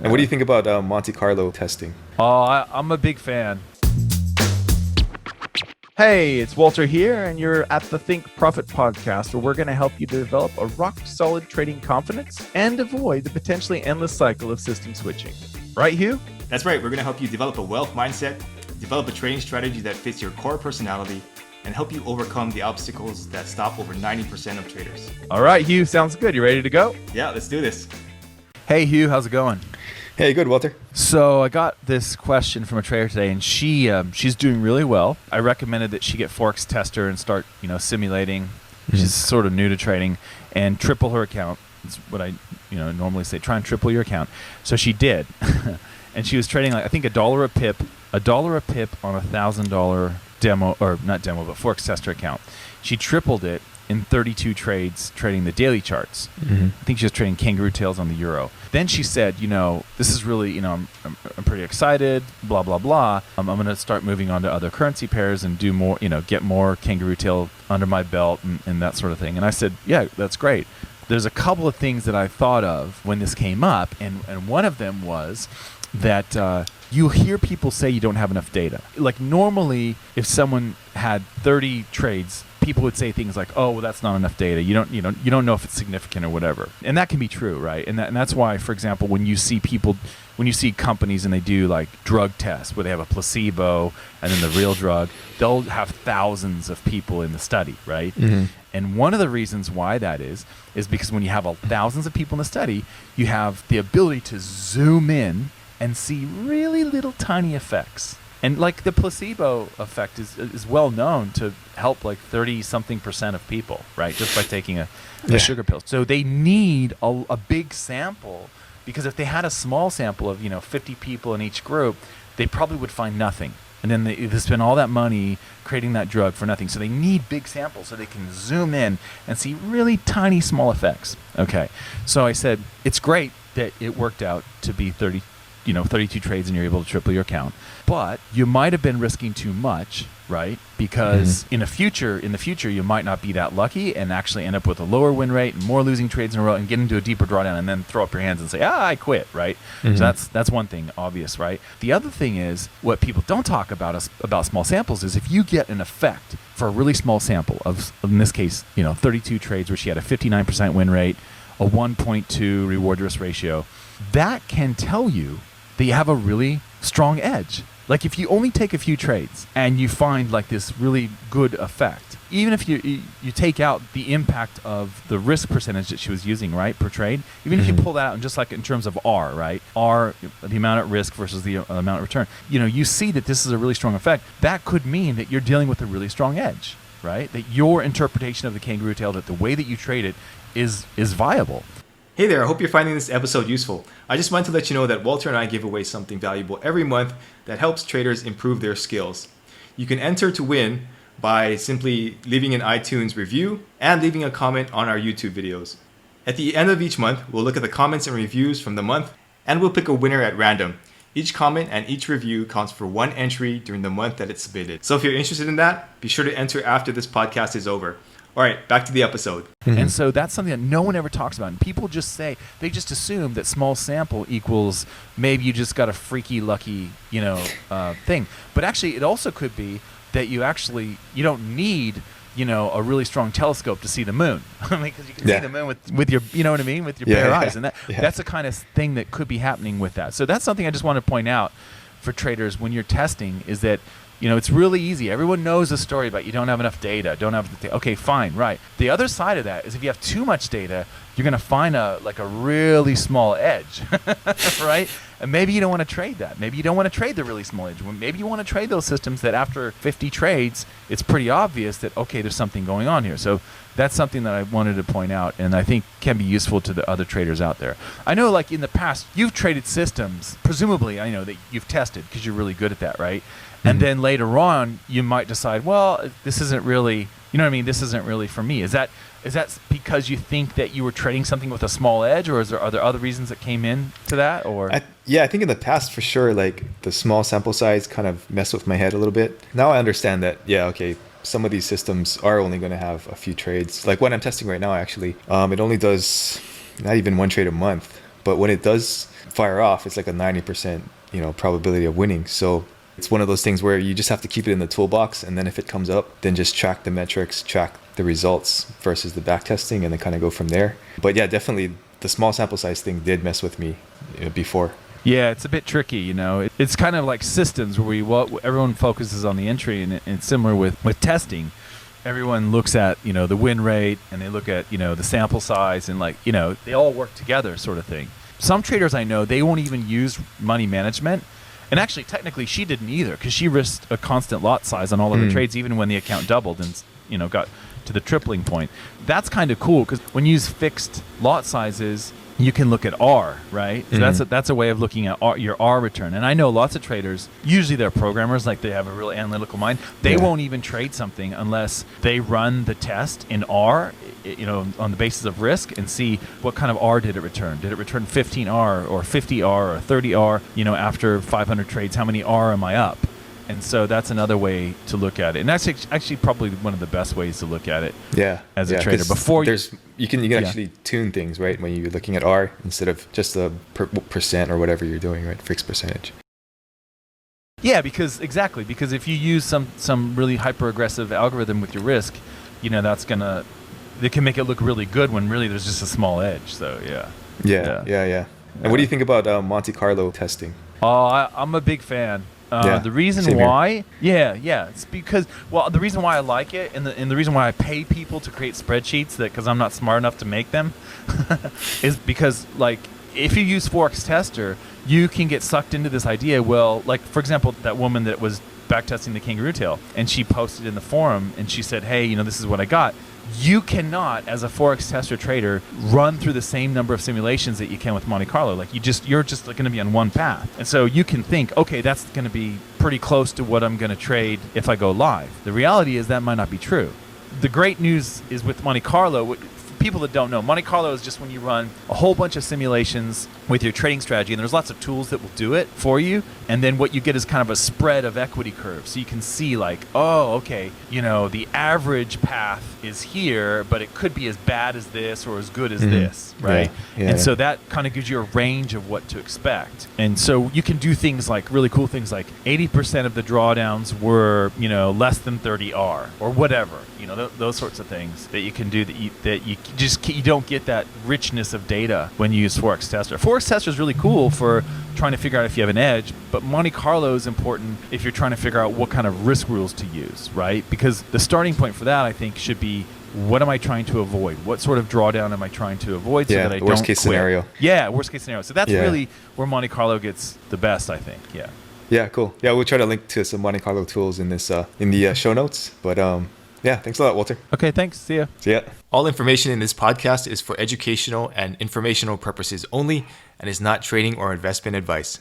And what do you think about Monte Carlo testing? I'm a big fan. Hey, it's Walter here, and you're at the Think Profit podcast, where we're going to help you develop a rock-solid trading confidence and avoid the potentially endless cycle of system switching. Right, Hugh? That's right. We're going to help you develop a wealth mindset, develop a trading strategy that fits your core personality, and help you overcome the obstacles that stop over 90% of traders. All right, Hugh, sounds good. You ready to go? Yeah, let's do this. Hey, Hugh, how's it going? Hey, good, Walter. So I got this question from a trader today, and she's doing really well. I recommended that she get Forex Tester and start, simulating. Mm-hmm. She's sort of new to trading, and triple her account. That's what I, normally say. Try and triple your account. So she did, and she was trading like I think $1 a pip on $1,000 demo, or not demo, but Forex Tester account. She tripled it in 32 trades trading the daily charts. Mm-hmm. I think she was trading kangaroo tails on the euro. Then she said, this is really, I'm pretty excited, blah, blah, blah. I'm going to start moving on to other currency pairs and do more, get more kangaroo tail under my belt and that sort of thing. And I said, yeah, that's great. There's a couple of things that I thought of when this came up, and one of them was that you hear people say you don't have enough data. Like normally, if someone had 30 trades, people would say things like, "Oh, well, that's not enough data. You don't know if it's significant or whatever." And that can be true, right? And that's why, for example, when you see companies and they do like drug tests where they have a placebo and then the real drug, they'll have thousands of people in the study, right? Mm-hmm. And one of the reasons why that is because when you have thousands of people in the study, you have the ability to zoom in and see really little tiny effects. And like the placebo effect is well known to help like 30-something% of people, right? Just by taking a sugar pill. So they need a big sample, because if they had a small sample of 50 people in each group, they probably would find nothing. And then they spend all that money creating that drug for nothing. So they need big samples so they can zoom in and see really tiny, small effects. Okay. So I said, it's great that it worked out to be 32 trades and you're able to triple your account. But you might have been risking too much, right? Because in the future, you might not be that lucky and actually end up with a lower win rate and more losing trades in a row and get into a deeper drawdown and then throw up your hands and say, I quit, right? Mm-hmm. So that's one thing, obvious, right? The other thing is, what people don't talk about small samples is if you get an effect for a really small sample of, in this case, 32 trades where she had a 59% win rate, a 1.2 reward risk ratio, that can tell you that you have a really strong edge. Like if you only take a few trades and you find like this really good effect, even if you take out the impact of the risk percentage that she was using, right, per trade, even if you pull that out and just like in terms of R, right, R, the amount at risk versus the amount at return, you see that this is a really strong effect. That could mean that you're dealing with a really strong edge, right? That your interpretation of the kangaroo tail, that the way that you trade it is viable. Hey there, I hope you're finding this episode useful. I just wanted to let you know that Walter and I give away something valuable every month that helps traders improve their skills. You can enter to win by simply leaving an iTunes review and leaving a comment on our YouTube videos. At the end of each month, we'll look at the comments and reviews from the month, and we'll pick a winner at random. Each comment and each review counts for one entry during the month that it's submitted. So if you're interested in that, be sure to enter after this podcast is over. All right, back to the episode. Mm-hmm. And so that's something that no one ever talks about. And people just say, they just assume that small sample equals maybe you just got a freaky lucky, thing. But actually, it also could be that you don't need, a really strong telescope to see the moon. I mean, because you can see the moon with your, with your bare eyes. And that's the kind of thing that could be happening with that. So that's something I just want to point out for traders when you're testing, is that it's really easy. Everyone knows the story about you don't have enough data. Okay, fine, right. The other side of that is if you have too much data, you're going to find a really small edge, right? And maybe you don't want to trade that. Maybe you don't want to trade the really small edge. Maybe you want to trade those systems that after 50 trades, it's pretty obvious that, okay, there's something going on here. So that's something that I wanted to point out and I think can be useful to the other traders out there. I know like in the past, you've traded systems, presumably I know that you've tested because you're really good at that, right? And then later on, you might decide, well, this isn't really, this isn't really for me. Is that because you think that you were trading something with a small edge, or are there other reasons that came in to that? Or I think in the past, for sure, like the small sample size kind of messed with my head a little bit. Now I understand that, some of these systems are only going to have a few trades. Like what I'm testing right now, actually, it only does not even one trade a month. But when it does fire off, it's like a 90%, probability of winning. So it's one of those things where you just have to keep it in the toolbox, and then if it comes up, then just track the metrics, track the results versus the backtesting, and then kind of go from there. But yeah, definitely the small sample size thing did mess with me before. Yeah, it's a bit tricky, It's kind of like systems where everyone focuses on the entry, and it's similar with testing. Everyone looks at, the win rate, and they look at, the sample size, and they all work together sort of thing. Some traders I know, they won't even use money management. And actually, technically, she didn't either, because she risked a constant lot size on all of her trades, even when the account doubled and, got to the tripling point. That's kind of cool, because when you use fixed lot sizes, you can look at R, right? So that's a way of looking at your R return. And I know lots of traders, usually they're programmers, like they have a really analytical mind. They won't even trade something unless they run the test in R, on the basis of risk, and see what kind of R did it return. Did it return 15R or 50R or 30R? After 500 trades, how many R am I up? And so that's another way to look at it. And that's actually probably one of the best ways to look at it as a trader. Before you can actually tune things, right, when you're looking at R instead of just the percent or whatever you're doing, right, fixed percentage. Yeah, because if you use some really hyper aggressive algorithm with your risk, they can make it look really good when really there's just a small edge. So yeah. And what do you think about Monte Carlo testing? Oh, I'm a big fan. The reason why, it's because, the reason why I like it, and the reason why I pay people to create spreadsheets, because I'm not smart enough to make them, is because, if you use Forex Tester, you can get sucked into this idea. Well, for example, that woman that was backtesting the kangaroo tail, and she posted in the forum, and she said, hey, this is what I got. You cannot, as a Forex Tester trader, run through the same number of simulations that you can with Monte Carlo. You're just going to be on one path. And so you can think, okay, that's going to be pretty close to what I'm going to trade if I go live. The reality is that might not be true. The great news is with Monte Carlo, for people that don't know, Monte Carlo is just when you run a whole bunch of simulations with your trading strategy, and there's lots of tools that will do it for you. And then what you get is kind of a spread of equity curves. So you can see the average path is here, but it could be as bad as this or as good as this, right? So that kind of gives you a range of what to expect. And so you can do things really cool things like 80% of the drawdowns were, less than 30R or whatever, those sorts of things that you can do that you don't get that richness of data when you use Forex Tester. Forex Tester is really cool for trying to figure out if you have an edge, but Monte Carlo is important if you're trying to figure out what kind of risk rules to use, right? Because the starting point for that, I think, should be, what am I trying to avoid? What sort of drawdown am I trying to avoid so that I don't worst case quit? Scenario. Yeah, worst case scenario. So that's really where Monte Carlo gets the best, I think. Yeah. Yeah, cool. Yeah, we'll try to link to some Monte Carlo tools in this in the show notes. But thanks a lot, Walter. Okay, thanks. See ya. See ya. All information in this podcast is for educational and informational purposes only and is not trading or investment advice.